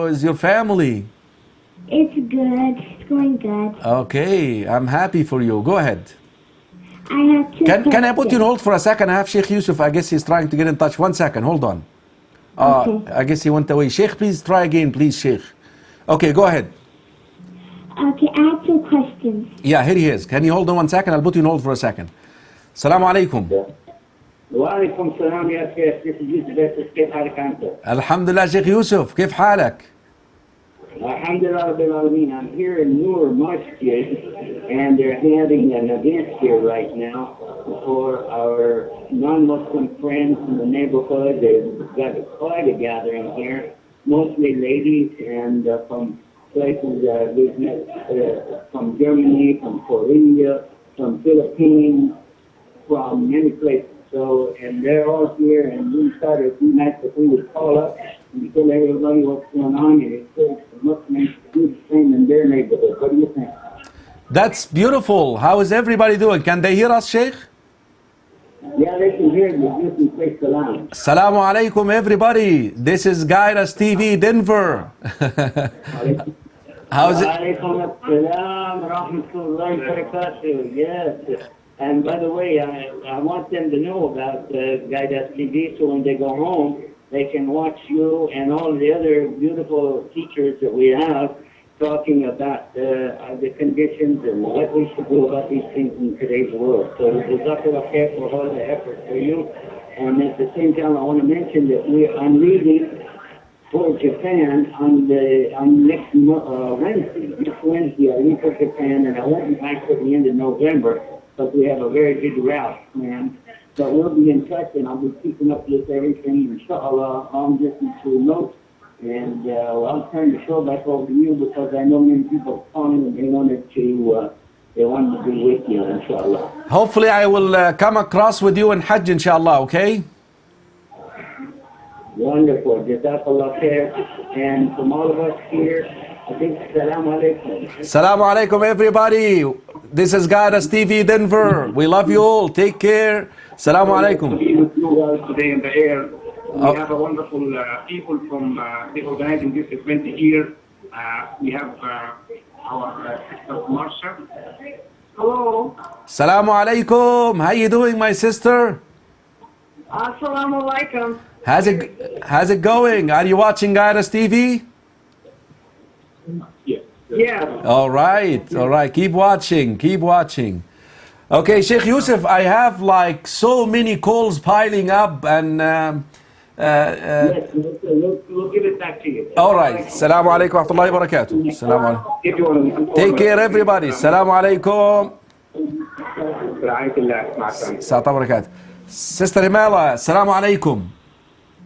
How is your family? It's good. It's going good. Okay, I'm happy for you. Go ahead. I have two Can I put you on questions. hold for a second? I have Sheikh Yusuf. I guess he's trying to get in touch. 1 second. Hold on. Okay. I guess he went away. Sheikh, please try again, please, Sheikh. Okay, go ahead. Okay, I have two questions. Yeah, here he is. Can you hold on 1 second? I'll put you on hold for a second. Assalamu alaikum. وعليكم السلام يا شيخ. This is Yusuf. كيف حالك أنت؟ Alhamdulillah, Sheikh Yusuf. كيف حالك? الحمد لله رب العالمين. I'm here in Noor Masjid, and they're having an event here right now for our non-Muslim friends in the neighborhood. They've got quite a gathering here, mostly ladies and from places we've met, from Germany, from Korea, from Philippines, from many places. So, and they're all here, and we thought it'd be nice if we would call up and tell everybody what's going on, and encourage the Muslims to do the same in their neighborhood. What do you think? That's beautiful. How is everybody doing? Can they hear us, Sheikh? Yeah, they can hear you. You can say salam. Assalamu alaikum, everybody. This is GuideUs TV Denver. How's it? Walaikum assalam, rahmatullahi wa barakatuh. Yes. And by the way, I want them to know about GuideUs TV, so when they go home, they can watch you and all the other beautiful teachers that we have talking about the conditions and what we should do about these things in today's world. So jazakallah khair for all the effort for you. And at the same time, I want to mention that I'm leaving for Japan on next Wednesday. Next Wednesday, I leave for Japan, and I won't be back till the end of November, because we have a very big route planned. But we'll be in touch, and I'll be keeping up with everything, inshallah, long distance remote. And I'll turn the show back over to you, because I know many people are calling and they wanted to be with you, inshallah. Hopefully I will come across with you in Hajj, inshallah, okay? Wonderful. Jazakallah khair. And from all of us here, I think salam alaikum. Assalamu alaikum, everybody. This is GuideUs TV Denver. We love you all. Take care. Assalamu alaikum. Be with you guys today in the air. We have a wonderful people from the organizing this event here. We have our sister Marsha. Hello. Assalamu alaikum. How you doing, my sister? Assalamu alaikum. How's it going? Are you watching GuideUs TV? Yes. Yeah. All right. Keep watching. Okay, Sheikh Yusuf, I have like so many calls piling up, and Yes, we'll give it back to you. all right. Assalamu alaikum wa rahmatullahi wa barakatuh. Assalamu alaikum. If you want to Take care, everybody. Assalamu alaikum. Assalamu alaikum. Sister Himala, assalamu alaikum.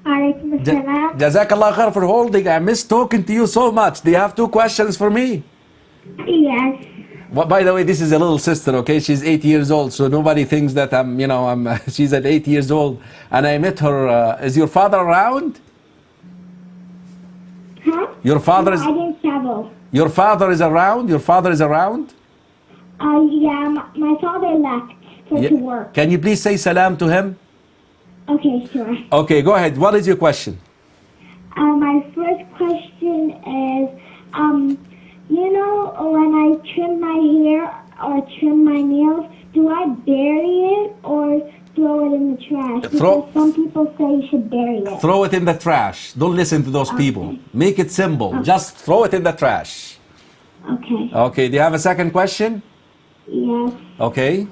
Alaikum assalam. Jazakallah khair for holding. I miss talking to you so much. Do you have 2 questions for me? Yes. Well, by the way, this is a little sister, okay? She's 8 years old, so nobody thinks that she's at 8 years old. And I met her. Is your father around? Huh? Your father is. I didn't travel. Your father is around. Yeah, my father left to work. Can you please say salam to him? Okay, sure. Okay, go ahead. What is your question? My first question is, when I trim my hair or trim my nails, do I bury it or throw it in the trash? Because some people say you should bury it. Throw it in the trash. Don't listen to those people. Make it simple. Just throw it in the trash. Okay. Okay, do you have a second question? Yes. Okay.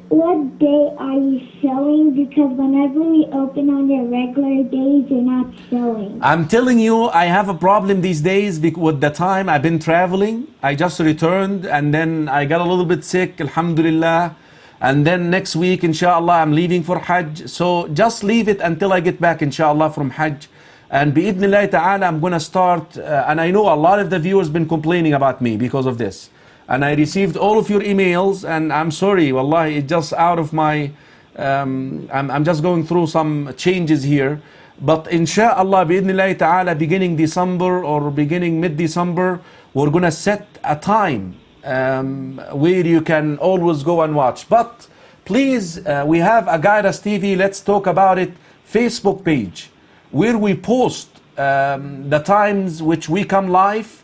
What day are you showing? Because whenever we open on your regular days, you're not showing. I'm telling you, I have a problem these days with the time I've been traveling. I just returned and then I got a little bit sick, alhamdulillah. And then next week, inshallah, I'm leaving for Hajj. So just leave it until I get back, inshallah, from Hajj. And bi'idhnillah ta'ala, I'm going to start. And I know a lot of the viewers been complaining about me because of this. And I received all of your emails, and I'm sorry, wallahi, it's just out of my, I'm just going through some changes here. But inshallah, bi'idhnillahi ta'ala, beginning December or beginning mid-December, we're going to set a time where you can always go and watch. But please, we have a GuideUs TV, let's talk about it, Facebook page, where we post the times which we come live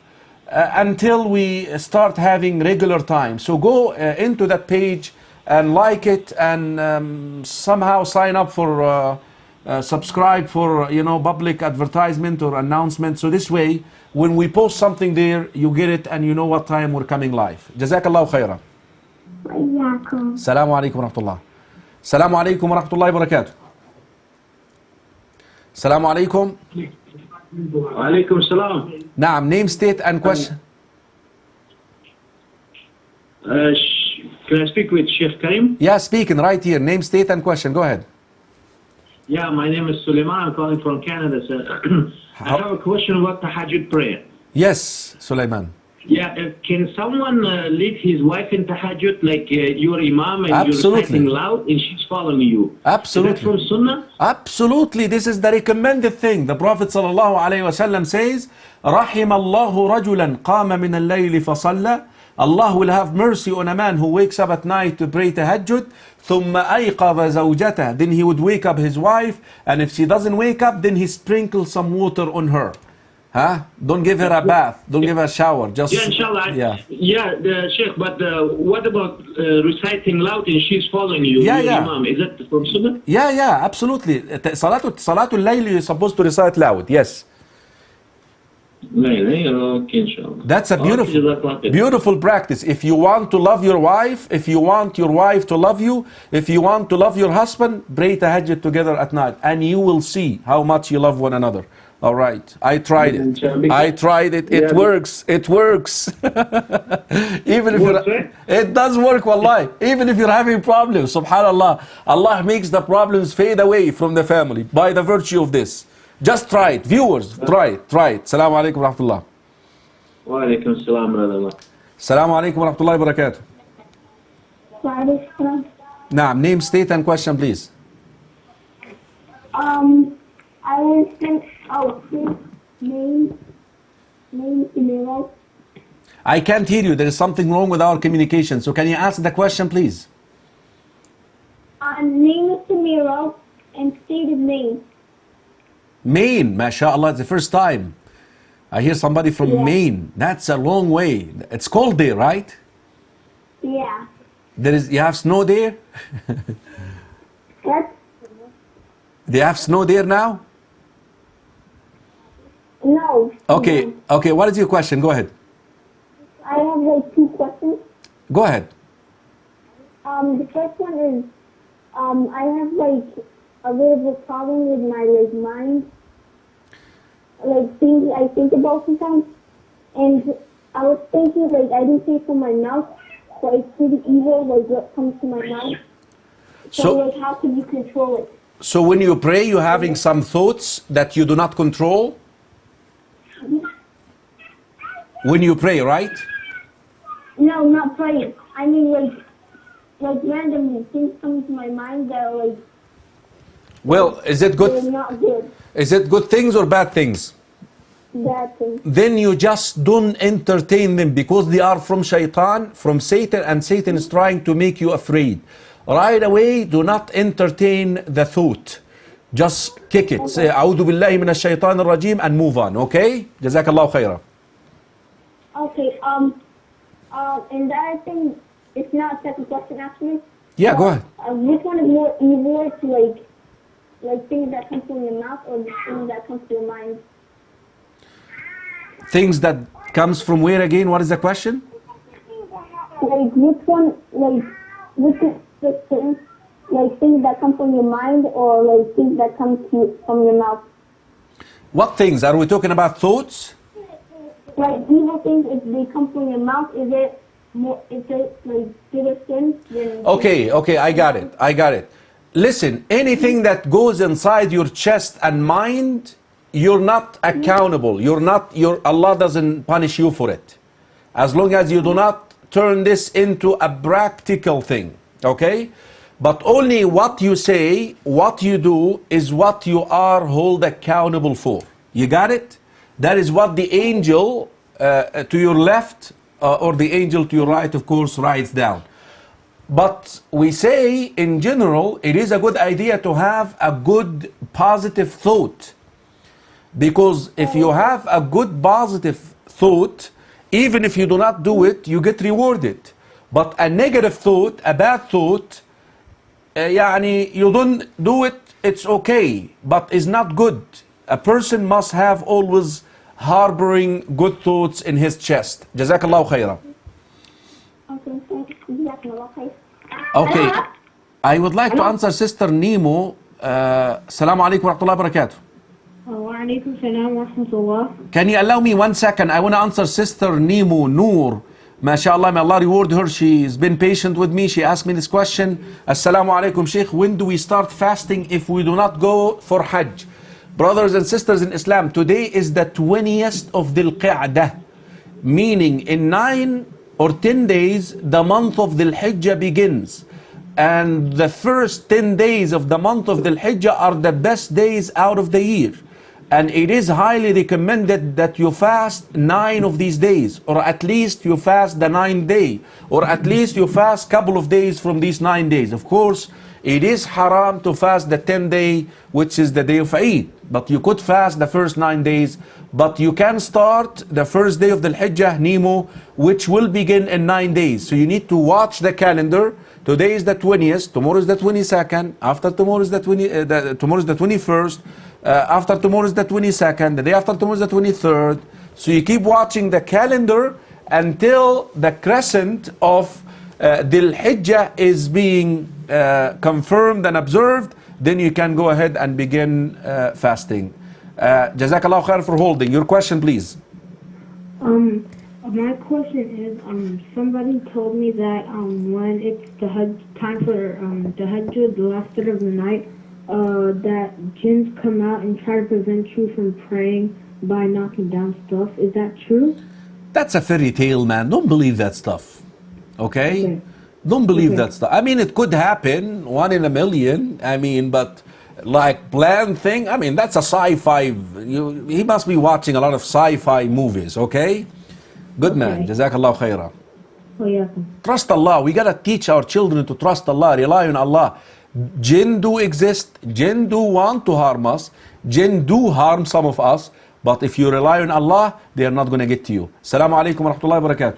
until we start having regular time. So go into that page and like it, and somehow sign up for subscribe for public advertisement or announcement. So this way, when we post something there, you get it and you know what time we're coming live. Jazakallahu khairan. وإياكم. Assalamu alaikum wa rahmatullah. Assalamu alaikum wa rahmatullahi wa barakatuh. Assalamu alaikum. Alaikum salam. Naam, name, state and question. Can I speak with Sheikh Karim? Yeah, speaking right here. Name, state and question. Go ahead. Yeah, my name is Suleiman. I'm calling from Canada, sir. I have a question about Tahajjud prayer. Yes, Sulaiman. Yeah, can someone lead his wife in Tahajjud, like your Imam, and Absolutely. you're reciting loud and she's following you? Absolutely. Is that from Sunnah? Absolutely, this is the recommended thing. The Prophet sallallahu alaihi wasallam says, "Rahim Allahu rajulan qama min al-layli fasalla." Allah will have mercy on a man who wakes up at night to pray tahajjud. ثم أيقظ زوجته. Then he would wake up his wife, and if she doesn't wake up, then he sprinkles some water on her. Huh? Don't give her a bath. Don't give her a shower. Just Yeah, inshallah. yeah. Sheikh, but what about reciting loud and she's following you, Yeah, your yeah. Imam? Is that from Sunnah? Yeah, absolutely. Salatul Layl, you're supposed to recite loud. Yes. Okay, inshallah. That's a beautiful, Okay. beautiful practice. If you want to love your wife, if you want your wife to love you, if you want to love your husband, pray tahajjud together at night, and you will see how much you love one another. All right, I tried it. I tried it. It works. It works. Even if it does work, wallahi. Even if you're having problems, subhanallah, Allah makes the problems fade away from the family by the virtue of this. Just try it, viewers. Try it. Assalamu alaikum wa rahmatullah. Wa alaikum salam wa rahmatullah. Assalamu alaikum wa rahmatullahi wa barakatuh. وعليكم. Naam, name, state and question, please. I was saying, name Emiro. I can't hear you. There is something wrong with our communication. So can you ask the question, please? Name is Emiro and stated name. Maine, mashallah, it's the first time I hear somebody from Maine. That's a long way. It's cold there, right? Yeah. You have snow there? What? They have snow there now? No. Okay, No. okay, what is your question? Go ahead. I have like two questions. Go ahead. The first one is, I have like a bit of a problem with my like mind, like things I think about sometimes, and I was thinking like I didn't say it from my mouth, but it's pretty evil like what comes to my mouth. So like how can you control it? So when you pray, you're having some thoughts that you do not control? When you pray, right? No, not praying. I mean like randomly things come to my mind that are like Well, is it they're good? not good. Is it good things or bad things? Bad things. Then you just don't entertain them because they are from shaitan, from Satan, and Satan is trying to make you afraid. Right away, do not entertain the thought. Just kick it. Say, A'udhu billahi minash shaitan al-rajim, and move on, okay? Jazakallahu khairah. Okay, and the other thing, it's not a second question actually. Yeah, go ahead. Which one is more evil to like things that come from your mouth or the things that come to your mind? Things that comes from where again? What is the question? Like which one, like which is the thing, like things that come from your mind or like things that come to from your mouth? What things? Are we talking about thoughts? Like evil things, if they come from your mouth, is it more? Is it like bigger sin than? Okay, I got it. Listen, anything that goes inside your chest and mind, you're not accountable. Allah doesn't punish you for it. As long as you do not turn this into a practical thing, okay? But only what you say, what you do, is what you are held accountable for. You got it? That is what the angel to your left or the angel to your right, of course, writes down. But we say, in general, it is a good idea to have a good, positive thought. Because if you have a good positive thought, even if you do not do it, you get rewarded. But a negative thought, a bad thought, يعني you don't do it, it's okay, but it's not good. A person must have always harboring good thoughts in his chest. جزاك الله خيرا. Okay, thanks. Jazakallah khair. Okay, I would like to answer Sister Nemo. Assalamu alaikum wa rahmatullahi wa barakatuh. وعليكم السلام ورحمة الله. Can you allow me 1 second? I want to answer Sister Nemo Noor. MashaAllah, may Allah reward her. She's been patient with me. She asked me this question. Assalamu alaikum, Sheikh. When do we start fasting if we do not go for Hajj? Brothers and sisters in Islam, today is the 20th of Dhul Qa'dah, meaning in 9 or 10 days, the month of Dhul Hijjah begins. And the first 10 days of the month of Dhul Hijjah are the best days out of the year. And it is highly recommended that you fast 9 of these days, or at least you fast the 9th day, or at least you fast couple of days from these 9 days. Of course, it is haram to fast the 10th day, which is the day of Eid. But you could fast the first 9 days. But you can start the first day of the Hijjah, Nemo, which will begin in 9 days. So you need to watch the calendar. Today is the 20th, tomorrow is the 22nd, after tomorrow is the 21st, after tomorrow is the 22nd, the day after tomorrow is the 23rd. So you keep watching the calendar until the crescent of Dhul Hijjah is being confirmed and observed. Then you can go ahead and begin fasting. Jazakallah khair for holding. Your question, please. My question is, somebody told me that when it's the time for the Hajj, the last third of the night, that jinns come out and try to prevent you from praying by knocking down stuff. Is that true? That's a fairy tale, man. Don't believe that stuff. Okay? Don't believe that stuff. I mean, it could happen, 1 in a million. I mean, but like planned thing, I mean, that's a sci-fi. He must be watching a lot of sci-fi movies, okay? Good man. Jazakallah khaira. Oh, yeah. Trust Allah. We gotta teach our children to trust Allah, rely on Allah. Jinn do exist. Jinn do want to harm us. Jinn do harm some of us. But if you rely on Allah, they are not gonna get to you. Assalamu alaikum wa rahmatullahi wa barakatuh.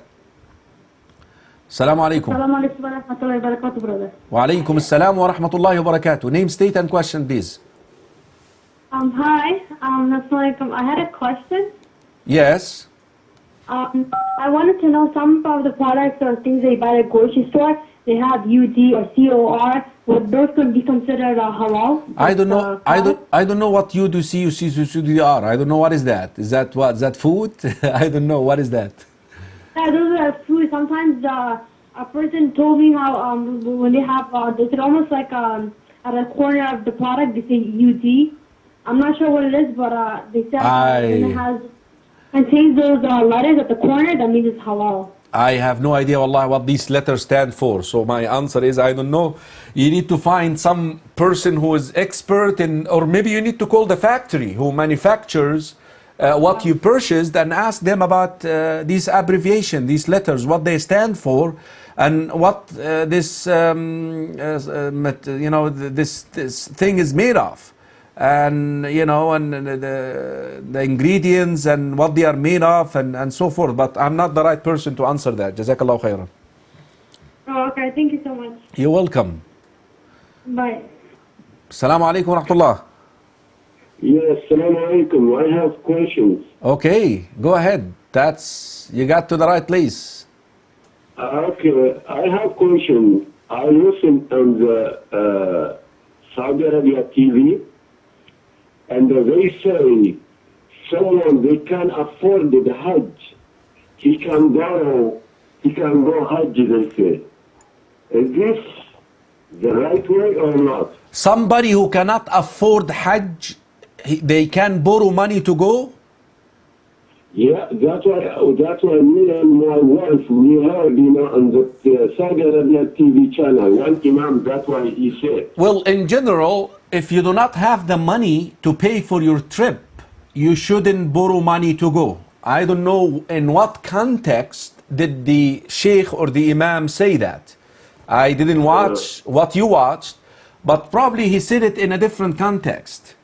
Assalamu alaikum. Assalamu alaikum wa rahmatullahi wa barakatuh, brother. Wa alaikum assalam wa rahmatullahi wa barakatuh. Name, state, and question, please. Hi. Assalamu alaikum. I had a question. Yes. I wanted to know some of the products or things they buy at the grocery store. They have UD or COR. Would those could be considered halal? I don't know. I don't know what you do. CUCDR. I don't know what is that. Is that what? Is that food? I don't know. What is that? Yeah, those are food. Sometimes a person told me how when they have they said almost like at a corner of the product they say UD. I'm not sure what it is, but they said when it has contains those letters at the corner, that means it's halal. I have no idea, wallah, what these letters stand for. So my answer is I don't know. You need to find some person who is expert in, or maybe you need to call the factory who manufactures what you purchased and ask them about these abbreviation, these letters, what they stand for, and what this this thing is made of. And and the ingredients and what they are made of and so forth, but I'm not the right person to answer that. Jazakallah khairan. Oh, okay. Thank you so much. You're welcome. Bye. Assalamu alaikum wa rahmatullah. Yes, assalamu alaikum. I have questions. Okay, go ahead. You got to the right place. Okay, I have questions. I listen on the Saudi Arabia TV, and they say someone they can afford the Hajj, he can go Hajj, they say. Is this the right way or not? Somebody who cannot afford Hajj, they can borrow money to go? Yeah, that's why me and my wife, we heard, on the Saudi Arabia TV channel, one Imam, that's why he said. Well, in general, if you do not have the money to pay for your trip, you shouldn't borrow money to go. I don't know in what context did the Sheikh or the Imam say that. I didn't watch what you watched, but probably he said it in a different context.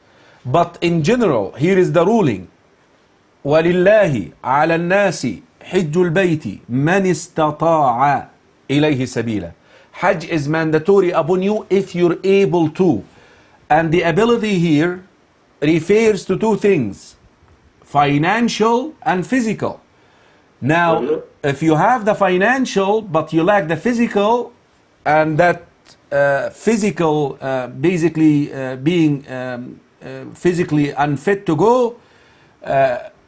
But in general, here is the ruling. وَلِلَّهِ عَلَى النَّاسِ حِجُّ الْبَيْتِ مَنِ اسْتَطَاعَ إِلَيْهِ سَبِيلًا. Hajj is mandatory upon you if you're able to. And the ability here refers to two things: financial and physical. Now, if you have the financial but you lack the physical, and that physical basically being physically unfit to go,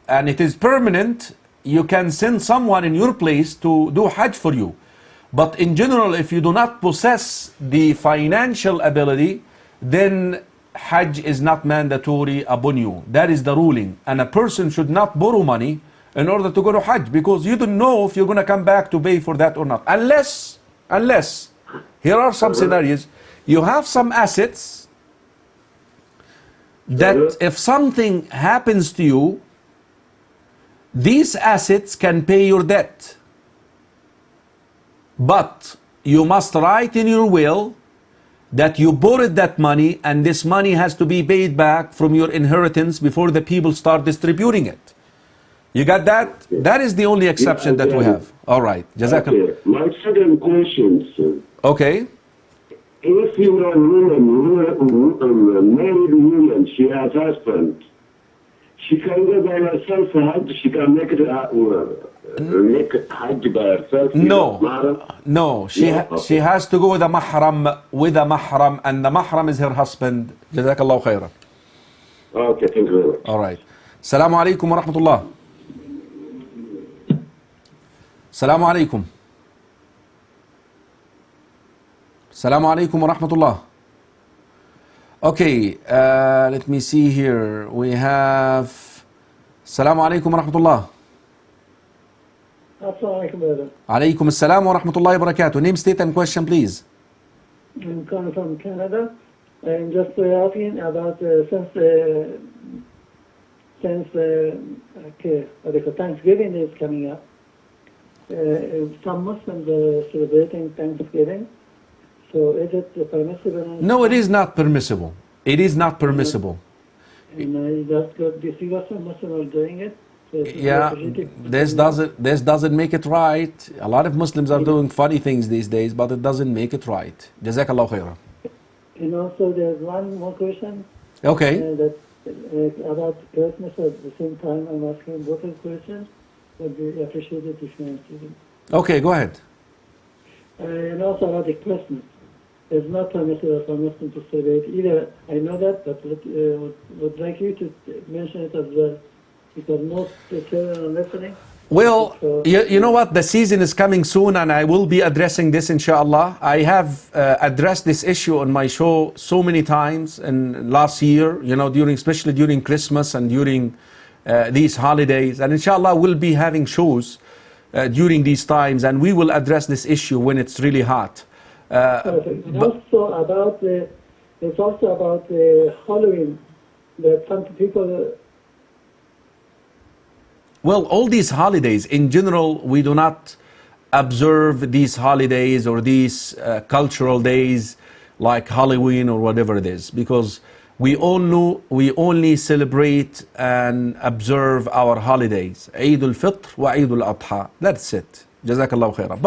and it is permanent, you can send someone in your place to do Hajj for you. But in general, if you do not possess the financial ability, then Hajj is not mandatory upon you. That is the ruling. And a person should not borrow money in order to go to Hajj, because you don't know if you're going to come back to pay for that or not. Unless, here are some scenarios. You have some assets that if something happens to you, these assets can pay your debt. But you must write in your will that you borrowed that money, and this money has to be paid back from your inheritance before the people start distributing it. You got that? That is the only exception that we have. All right. Jazakallah. Okay. My second question, sir. Okay. If you're a woman, married woman, she has husband, she can go by herself for Hajj, she can make it Hajj by herself? No. She has to go with a mahram, and the mahram is her husband. Jazakallah khairan. Okay, thank you very much. All right. Assalamu alaikum wa rahmatullah. Assalamu alaikum. Assalamu alaikum wa rahmatullah. Okay, let me see here. We have Assalamu alaikum wa rahmatullah. Assalamu alaikum, brother. Alaikum assalam wa rahmatullahi wa barakatuh. Name, state and question, please. I'm coming from Canada. I'm just asking about since Thanksgiving is coming up. Some Muslims are celebrating Thanksgiving. So is it permissible? No, it is not permissible. It is not permissible. And that's good. Do you see what some Muslims are doing it? So Yeah, this doesn't make it right. A lot of Muslims are doing funny things these days, but it doesn't make it right. Jazakallah khairan. And also there's one more question. Okay. That about Christmas at the same time. I'm asking both of questions. Would be appreciated if you answer it. Okay, go ahead. And also about the Christmas. It's not permissible for Muslims to celebrate either. I know that, but would like you to mention it as well, because most children are listening. Well, you know what? The season is coming soon, and I will be addressing this, inshallah. I have addressed this issue on my show so many times in last year, you know, especially during Christmas and during these holidays. And inshallah, we'll be having shows during these times, and we will address this issue when it's really hot. It's also about Halloween, that some people. Well, all these holidays, in general, we do not observe these holidays or these cultural days like Halloween or whatever it is, because we only celebrate and observe our holidays, Eid al-Fitr wa Eid al-Adha. That's it. Jazakallah khairan.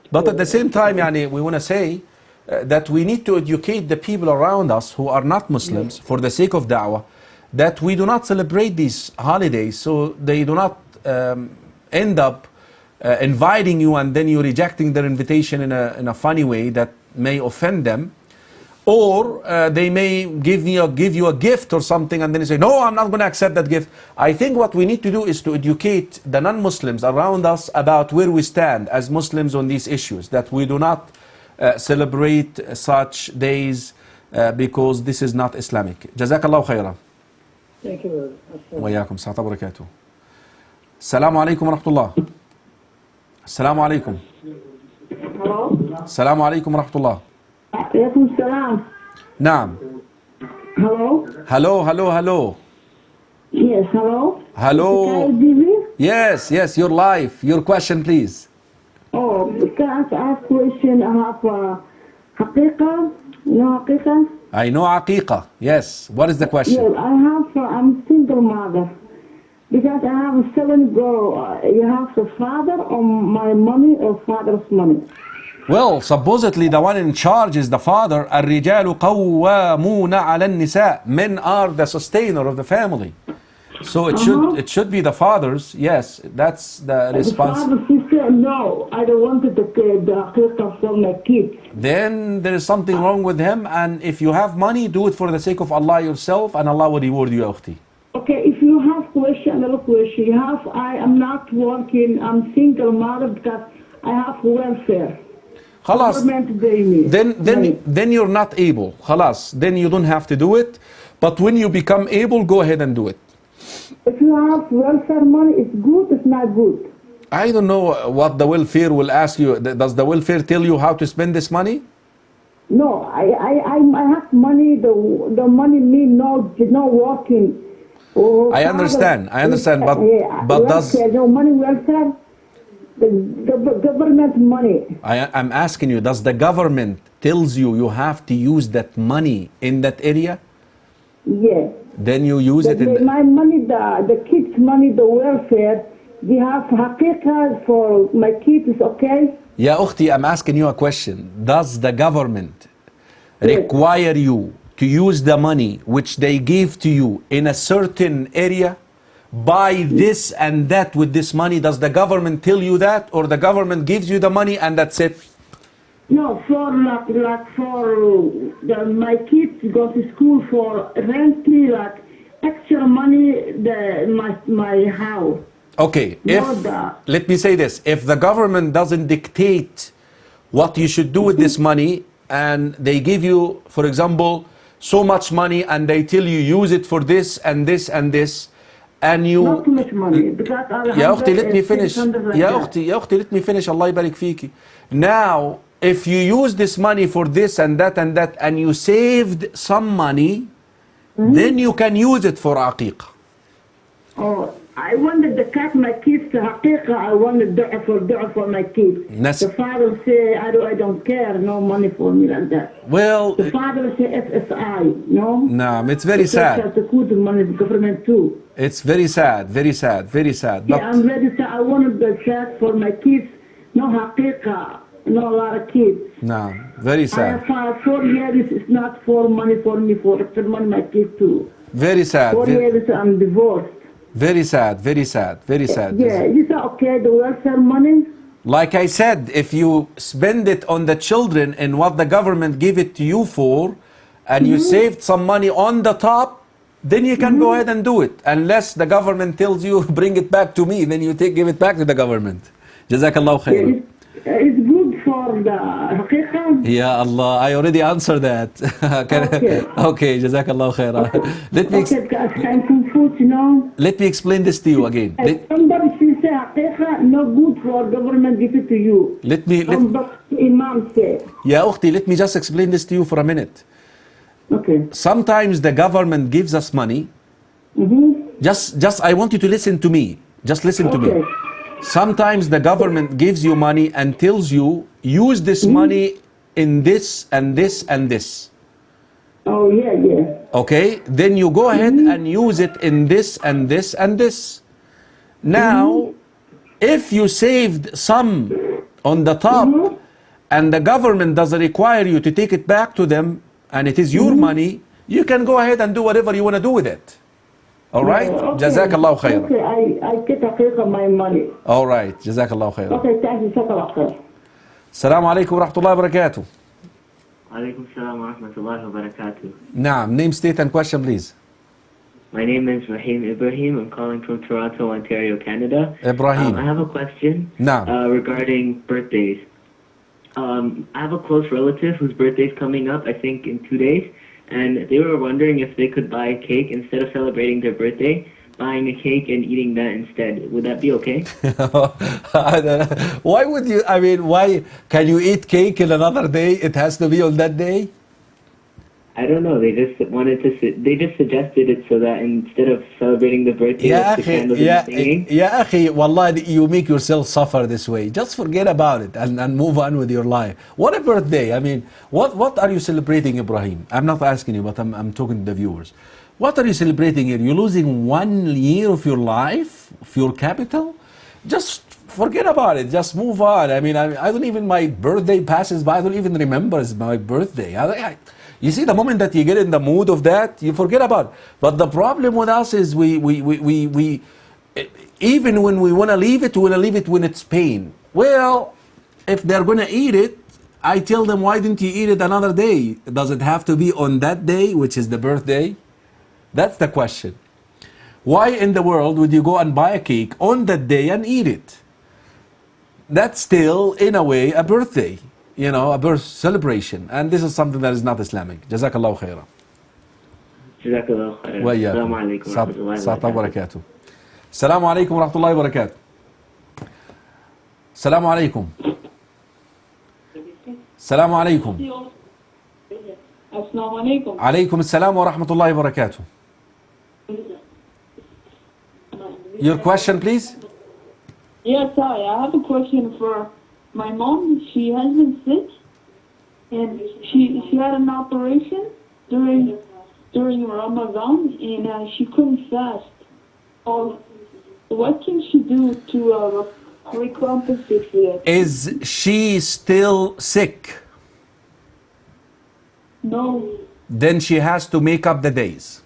But at the same time, we want to say that we need to educate the people around us who are not Muslims for the sake of da'wah, that we do not celebrate these holidays so they do not end up inviting you and then you rejecting their invitation in a funny way that may offend them. Or they may give you a gift or something, and then you say, no, I'm not going to accept that gift. I think what we need to do is to educate the non-Muslims around us about where we stand as Muslims on these issues, that we do not celebrate such days because this is not Islamic. Jazakallah khairan. Thank you. Wa yakum sa'ata barakatuh. Assalamu alaikum wa rahmatullah. Assalamu alaikum. Hello? Assalamu alaikum wa rahmatullah. Alaikum salam. Naam. Hello? Hello. Yes, hello? Hello. Yes, you're live. Your question, please. Oh, can I ask question about حقيقة? No حقيقة? I know aqiqah. Yes. What is the question? Yes, I'm single mother. Because I have 7 girls. You have the father or my money or father's money? Well, supposedly the one in charge is the father. الرجال قوامون على النساء. Men are the sustainer of the family. So it should be the fathers. Yes, that's the response. The father, sister, no, I don't want the aqiqah for my kids. Then there is something wrong with him, and if you have money, do it for the sake of Allah yourself, and Allah will reward you, أختي. Okay, if you have another question, I am not working, I'm single mother because I have welfare. خلاص. Government pay me. Then you're not able. خلاص. Then you don't have to do it. But when you become able, go ahead and do it. If you have welfare money, it's good, it's not good. I don't know what the welfare will ask you. Does the welfare tell you how to spend this money? No, I have money, the money me no working. I understand, but does... No money welfare, the government money. I'm asking you, does the government tells you have to use that money in that area? Yes. Then you use it in... My money, the kids' money, the welfare, we have haqiqah for my kids, okay? Yeah, Ukhti, I'm asking you a question. Does the government require you to use the money which they give to you in a certain area? Buy this and that with this money. Does the government tell you that, or the government gives you the money and that's it? No, for my kids go to school for rent me extra money my house. Okay, let me say this, if the government doesn't dictate what you should do with this money, and they give you, for example, so much money, and they tell you use it for this and this and this, and you... Not too much money, because Ya Ukhti, let me finish. Ya Ukhti, let me finish. Allah yabarik fiki. Now, if you use this money for this and that, and you saved some money, then you can use it for aqiqah. Oh, I wanted to cut my kids to haqiqah. I wanted dua for my kids. The father say, I don't care, no money for me like that. Well, the father say SSI, no? No, it's very sad. To put the money the government too. It's very sad, very sad, very sad. Yeah, I'm very sad. I wanted the chat for my kids, no haqiqah, no a lot of kids. No, very sad. I have 4 years, it's not for money for me, for money my kids too. Very sad. 4 years I'm divorced. Very sad, very sad, very sad. Yeah, is that okay, the welfare money? Like I said, if you spend it on the children and what the government gave it to you for, and you saved some money on the top, then you can go ahead and do it. Unless the government tells you, bring it back to me, then you give it back to the government. Jazakallah khair. It's good for the haqiqah? Ya Allah, I already answered that. Okay, Jazakallah khair. Let me explain this to you again. Somebody should say haqiqah, no good for government give it to you. Imam say. Ya Ukhti, let me just explain this to you for a minute. Okay. Sometimes the government gives us money. Just I want you to listen to me. Just listen to me. Sometimes the government gives you money and tells you, use this money in this and this and this. Oh, yeah, yeah. Okay, then you go ahead and use it in this and this and this. Now, if you saved some on the top and the government doesn't require you to take it back to them and it is your money, you can go ahead and do whatever you want to do with it. All right? Okay. Jazakallah khair. Okay, I get haqiqah my money. All right, Jazakallah khair. Okay, thank you. Jazakallah khair. Assalamu alaikum wa rahmatullahi wa barakatuh. Alaikum salam wa rahmatullahi wa barakatuh. Naam, name, state and question please. My name is Rahim Ibrahim. I'm calling from Toronto, Ontario, Canada. Ibrahim. I have a question regarding birthdays. I have a close relative whose birthday is coming up, I think in 2 days. And they were wondering if they could buy a cake instead of celebrating their birthday, buying a cake and eating that instead. Would that be okay? Why would you, why can you eat cake in another day? It has to be on that day? I don't know. They just wanted to. They just suggested it so that instead of celebrating the birthday يا with the أخي candles and singing. يا أخي والله you make yourself suffer this way. Just forget about it and move on with your life. What a birthday! I mean, what are you celebrating, Ibrahim? I'm not asking you, but I'm talking to the viewers. What are you celebrating here? You're losing 1 year of your life, of your capital. Just forget about it. Just move on. I mean, I don't even, my birthday passes by. I don't even remember it's my birthday. You see, the moment that you get in the mood of that, you forget about it. But the problem with us is we even when we want to leave it, we want to leave it when it's pain. Well, if they're going to eat it, I tell them, why didn't you eat it another day? Does it have to be on that day, which is the birthday? That's the question. Why in the world would you go and buy a cake on that day and eat it? That's still, in a way, a birthday. You know, a birth celebration. And this is something that is not Islamic. Jazakallahu khairan. Jazakallah khair. وإياكم. Assalamu alaikum wa rahmatullahi wa سلام barakatuh. وبركاته. السلام عليكم ورحمة الله وبركاته. السلام عليكم. السلام عليكم. Assalamu alaikum. عليكم السلام ورحمة الله وبركاته. Your question, please. Yes, hi. I have a question for my mom. She has been sick, and she had an operation during Ramadan, and she couldn't fast. What can she do to recompensate for that? Is she still sick? No. Then she has to make up the days.